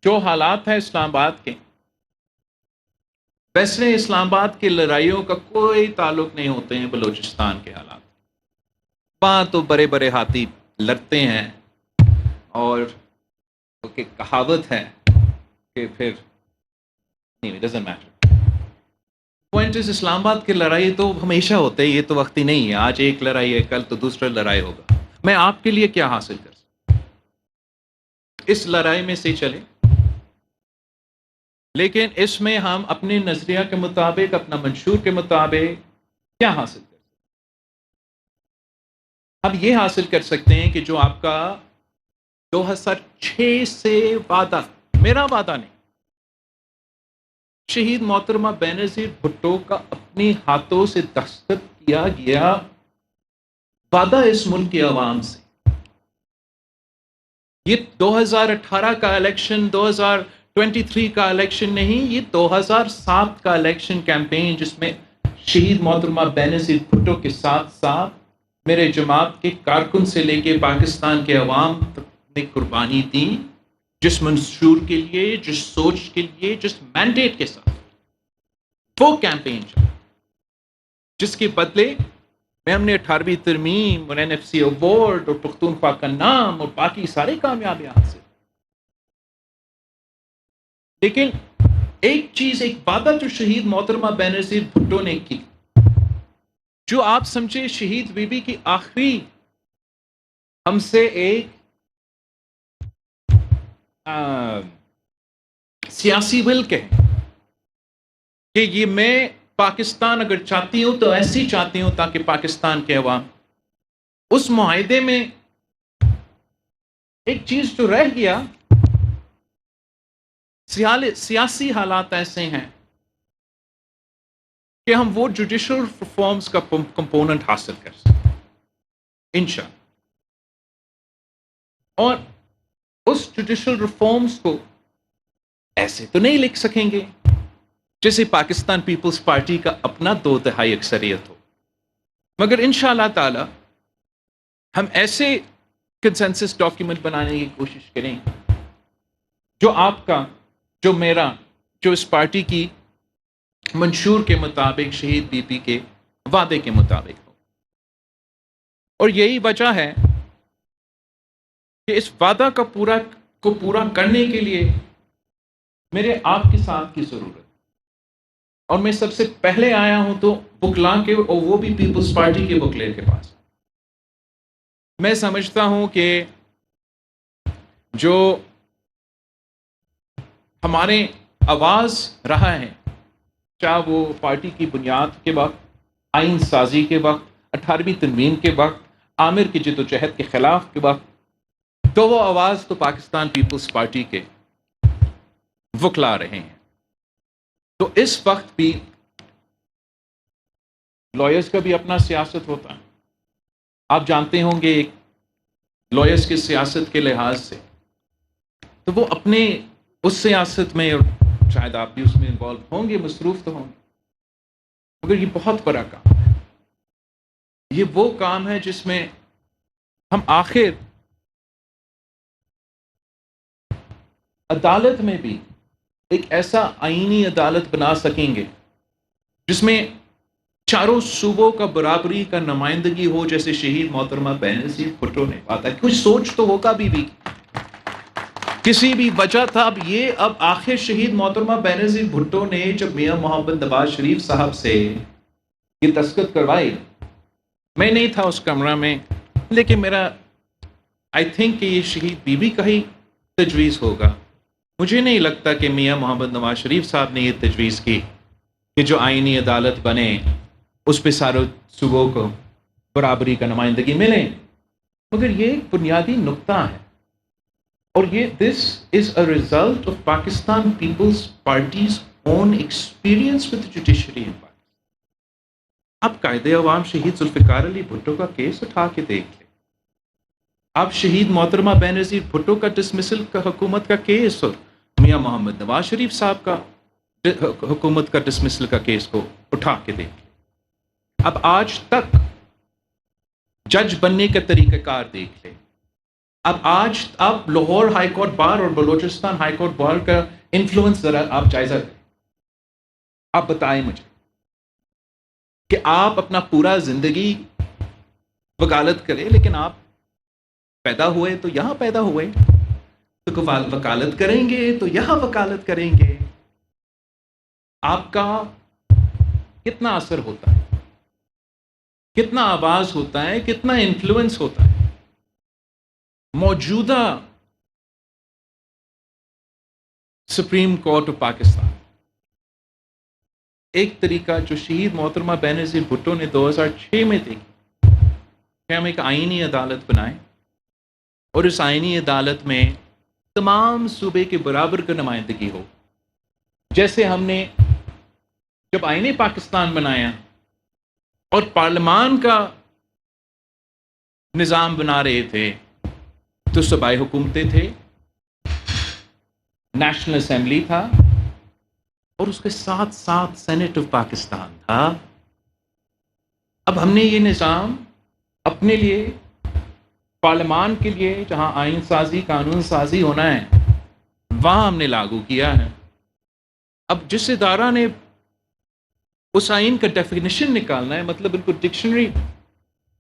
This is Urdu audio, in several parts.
جو حالات ہیں اسلام آباد کے، ویسے اسلام آباد کی لڑائیوں کا کوئی تعلق نہیں ہوتے ہیں بلوچستان کے حالات۔ وہاں تو بڑے بڑے ہاتھی لڑتے ہیں، اور کہ کہاوت ہے کہ پھر نہیں، it doesn't matter۔ Point is Islamabad کی لڑائی تو ہمیشہ ہوتے ہیں، یہ تو وقتی نہیں ہے، آج ایک لڑائی ہے کل تو دوسرا لڑائی ہوگا۔ میں آپ کے لیے کیا حاصل کر سکتا اس لڑائی میں سے چلے، لیکن اس میں ہم اپنے نظریہ کے مطابق، اپنا منشور کے مطابق کیا حاصل کر سکتے؟ اب یہ حاصل کر سکتے ہیں کہ جو آپ کا 2006 سے وعدہ، میرا وعدہ نہیں، شہید محترمہ بینظیر بھٹو کا اپنے ہاتھوں سے دستخط کیا گیا وعدہ اس ملک کی عوام سے، یہ 2018 کا الیکشن، 2023 کا الیکشن نہیں، یہ 2007 کا الیکشن کیمپین، جس میں شہید محترمہ بینظیر بھٹو کے ساتھ ساتھ میرے جماعت کے کارکن سے لے کے پاکستان کے عوام نے قربانی دی، جس منشور کے لیے، جس سوچ کے لیے، جس مینڈیٹ کے ساتھ وہ کیمپین چلا، جس کے بدلے میں ہم نے 18ویں ترمیم اور NFC ایوارڈ اور پختونخوا کا نام اور باقی سارے کامیابیاں حاصل۔ لیکن ایک چیز، ایک وعدہ جو شہید محترمہ بینظیر بھٹو نے کی، جو آپ سمجھے شہید بی بی کی آخری ہم سے ایک سیاسی ول کہ یہ میں پاکستان اگر چاہتی ہوں تو ایسی چاہتی ہوں تاکہ پاکستان کے عوام، اس معاہدے میں ایک چیز جو رہ گیا، سیاسی حالات ایسے ہیں کہ ہم وہ جوڈیشل ریفارمز کا کمپوننٹ حاصل کر سکیں انشاءاللہ، اور اس جوڈیشل ریفارمز کو ایسے تو نہیں لکھ سکیں گے جیسے پاکستان پیپلز پارٹی کا اپنا 2/3 اکثریت ہو، مگر انشاءاللہ تعالی ہم ایسے کنسنسس ڈاکیومنٹ بنانے کی کوشش کریں جو آپ کا، جو میرا، جو اس پارٹی کی منشور کے مطابق، شہید بی بی کے وعدے کے مطابق ہو۔ اور یہی وجہ ہے کہ اس وعدہ کو پورا کرنے کے لیے میرے آپ کے ساتھ کی ضرورت، اور میں سب سے پہلے آیا ہوں تو بکلا کے، اور وہ بھی پیپلز پارٹی کے بکلے کے پاس۔ میں سمجھتا ہوں کہ جو ہمارے آواز رہا ہے، چاہے وہ پارٹی کی بنیاد کے وقت، آئین سازی کے وقت، 18ویں ترمیم کے وقت، عامر کی جدوجہد کے خلاف کے وقت، تو وہ آواز تو پاکستان پیپلز پارٹی کے وکلا رہے ہیں۔ تو اس وقت بھی لائرز کا بھی اپنا سیاست ہوتا ہے، آپ جانتے ہوں گے، لائرز کی سیاست کے لحاظ سے تو وہ اپنے اس سیاست میں، اور شاید آپ بھی اس میں انوالو ہوں گے، مصروف تو ہوں گے، مگر یہ بہت بڑا کام ہے، یہ وہ کام ہے جس میں ہم آخر عدالت میں بھی ایک ایسا آئینی عدالت بنا سکیں گے جس میں چاروں صوبوں کا برابری کا نمائندگی ہو، جیسے شہید محترمہ بینظیر بھٹو نے بات ہے۔ کچھ سوچ تو ہوگا بھی کسی بھی وجہ تھا، اب آخر شہید محترمہ بینظیر بھٹو نے جب میاں محمد نواز شریف صاحب سے یہ دستخط کروائی، میں نہیں تھا اس کمرہ میں، لیکن میرا آئی تھنک کہ یہ شہید بی بی کا ہی تجویز ہوگا، مجھے نہیں لگتا کہ میاں محمد نواز شریف صاحب نے یہ تجویز کی کہ جو آئینی عدالت بنے اس پہ سارے صوبوں کو برابری کا نمائندگی ملے، مگر یہ ایک بنیادی نقطہ ہے، اور یہ this is a result of Pakistan Peoples Party's own experience with judiciary in Pakistan. آپ قائد عوام شہید ذوالفقار علی بھٹو کا کیس اٹھا کے دیکھ لیں، آپ شہید محترمہ بینظیر بھٹو کا ڈسمسل کا حکومت کا کیس، اور میاں محمد نواز شریف صاحب کا حکومت کا ڈسمسل کا کیس کو اٹھا کے دیکھ لیں۔ اب آج تک جج بننے کا طریقہ کار دیکھ لیں، اب لاہور ہائی کورٹ بار اور بلوچستان ہائی کورٹ بار کا انفلوئنس ذرا آپ جائزہ کریں. آپ بتائیں مجھے کہ آپ اپنا پورا زندگی وکالت کریں، لیکن آپ پیدا ہوئے تو یہاں پیدا ہوئے، تو وکالت کریں گے تو یہاں وکالت کریں گے. آپ کا کتنا اثر ہوتا ہے، کتنا آواز ہوتا ہے، کتنا انفلوئنس ہوتا ہے. موجودہ سپریم کورٹ آف پاکستان ایک طریقہ جو شہید محترمہ بینظیر بھٹو نے 2006 میں دیکھی کہ ہم ایک آئینی عدالت بنائیں اور اس آئینی عدالت میں تمام صوبے کے برابر کا نمائندگی ہو. جیسے ہم نے جب آئین پاکستان بنایا اور پارلیمان کا نظام بنا رہے تھے تو صوبائی حکومتیں تھے، نیشنل اسمبلی تھا، اور اس کے ساتھ ساتھ سینٹ آف پاکستان تھا. اب ہم نے یہ نظام اپنے لیے، پارلیمان کے لیے جہاں آئین سازی قانون سازی ہونا ہے وہاں ہم نے لاگو کیا ہے. اب جس ادارہ نے اس آئین کا ڈیفینیشن نکالنا ہے، مطلب بالکل ڈکشنری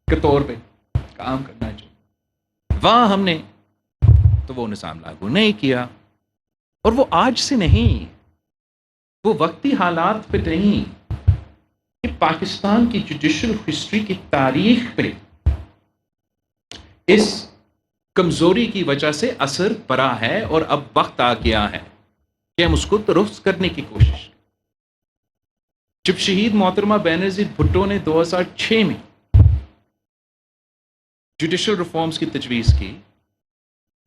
کے طور پہ کام کرنا چاہیے، وہاں ہم نے تو وہ نظام لاگو نہیں کیا. اور وہ آج سے نہیں، وہ وقتی حالات پہ نہیں، کہ پاکستان کی جوڈیشل ہسٹری کی تاریخ پہ اس کمزوری کی وجہ سے اثر پڑا ہے، اور اب وقت آ گیا ہے کہ ہم اس کو درست کرنے کی کوشش کریں. جب شہید محترمہ بینظیر بھٹو نے 2006 میں جوڈیشل ریفارمز کی تجویز کی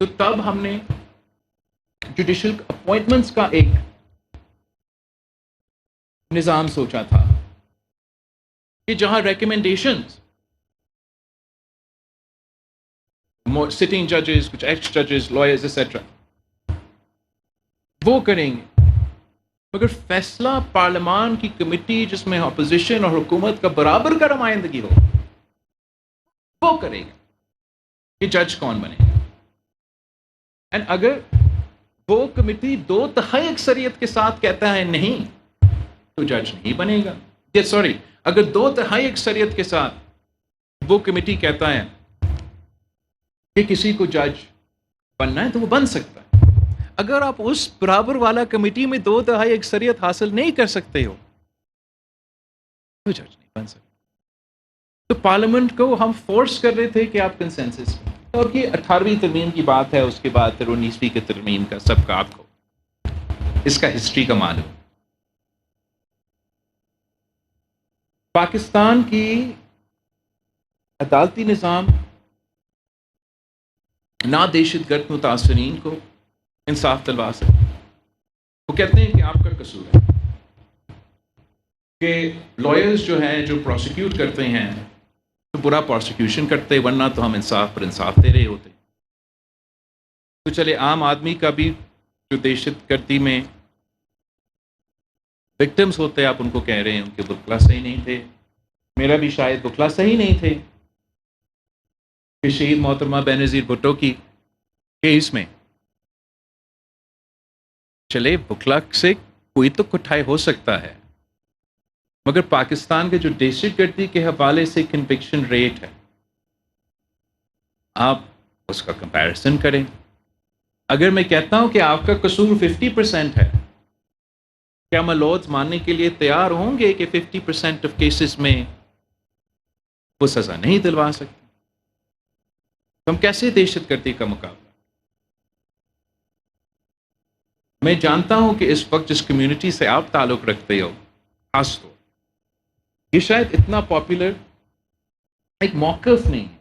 تو تب ہم نے جوڈیشل اپوائنٹمنٹس کا ایک نظام سوچا تھا کہ جہاں ریکمنڈیشنز سٹنگ ججز، کچھ ایکس ججز، لائرز ایٹسٹرا وہ کریں گے، مگر فیصلہ پارلیمان کی کمیٹی جس میں اپوزیشن اور حکومت کا برابر کا نمائندگی ہو وہ کرے گا کہ جج کون بنے گا. اینڈ اگر وہ کمیٹی 2/3 اکثریت کے ساتھ کہتا ہے نہیں تو جج نہیں بنے گا. سوری، اگر 2/3 اکثریت کے ساتھ وہ کمیٹی کہتا ہے کہ کسی کو جج بننا ہے تو وہ بن سکتا ہے. اگر آپ اس برابر والا کمیٹی میں 2/3 اکثریت حاصل نہیں کر سکتے ہو تو جج نہیں بن سکتے. تو پارلیمنٹ کو ہم فورس کر رہے تھے کہ آپ کنسنسس، اور یہ 18ویں ترمیم کی بات ہے، اس کے بعد پھر 19ویں کی ترمیم کا سب کا آپ کو اس کا ہسٹری کا معلوم. پاکستان کی عدالتی نظام نہ دہشت گرد متاثرین کو انصاف دلوا سکتے. وہ کہتے ہیں کہ آپ کا قصور ہے، کہ لائرز جو ہیں جو پروسیکیوٹ کرتے ہیں تو برا پروسیکیوشن کرتے، ورنہ تو ہم انصاف پر انصاف دے رہے ہوتے. تو چلے عام آدمی کا بھی جو دہشت گردی میں وکٹمز ہوتے آپ ان کو کہہ رہے ہیں ان کے وکلا صحیح نہیں تھے، میرا بھی شاید وکلا صحیح نہیں تھے کہ شہید محترمہ بینظیر بھٹو کی کیس میں چلے وکلا سے کوئی تو کٹھائی ہو سکتا ہے، مگر پاکستان کے جو دہشت گردی کے حوالے سے کنوکشن ریٹ ہے آپ اس کا کمپیرسن کریں. اگر میں کہتا ہوں کہ آپ کا قصور 50% ہے، کیا ملوث ماننے کے لیے تیار ہوں گے کہ 50% آف کیسز میں وہ سزا نہیں دلوا سکتے؟ تو ہم کیسے دہشت گردی کا مقابلہ؟ میں جانتا ہوں کہ اس وقت جس کمیونٹی سے آپ تعلق رکھتے ہو، خاص طور یہ شاید اتنا پاپولر ایک موقف نہیں ہے،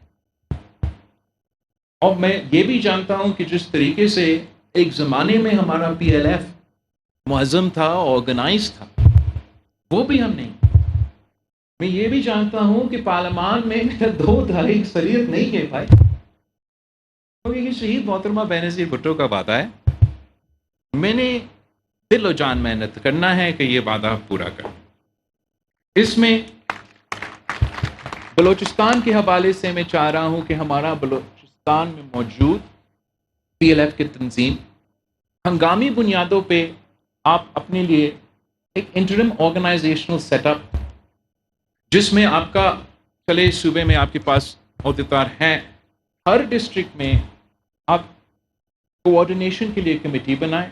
اور میں یہ بھی جانتا ہوں کہ جس طریقے سے ایک زمانے میں ہمارا PLF معظم تھا، آرگنائز تھا، وہ بھی ہم نہیں. میں یہ بھی جانتا ہوں کہ پارلیمان میں 2/3 اکثریت نہیں ہے بھائی، کیونکہ یہ شہید محترمہ بینظیر بھٹو کا وعدہ ہے. میں نے دل و جان محنت کرنا ہے کہ یہ وعدہ پورا کروں. اس میں بلوچستان کے حوالے سے میں چاہ رہا ہوں کہ ہمارا پاکستان میں موجود پی ایل ایف کی تنظیم ہنگامی بنیادوں پہ آپ اپنے لیے ایک انٹرم آرگنائزیشنل سیٹ اپ، جس میں آپ کا چلے صوبے میں آپ کے پاس عہدیدار ہیں، ہر ڈسٹرکٹ میں آپ کوآرڈینیشن کے لیے کمیٹی بنائیں،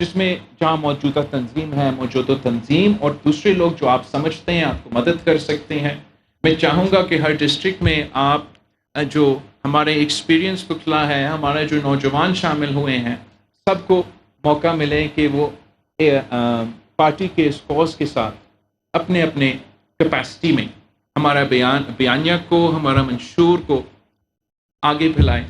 جس میں جہاں موجودہ تنظیم ہے، موجودہ تنظیم اور دوسرے لوگ جو آپ سمجھتے ہیں آپ کو مدد کر سکتے ہیں. میں چاہوں گا کہ ہر ڈسٹرکٹ میں آپ جو ہمارے ایکسپیرینس پکھلا ہے، ہمارے جو نوجوان شامل ہوئے ہیں، سب کو موقع ملے کہ وہ پارٹی کے اس کاز کے ساتھ اپنے اپنے کیپیسٹی میں ہمارا بیانیہ کو، ہمارا منشور کو آگے پھیلائیں.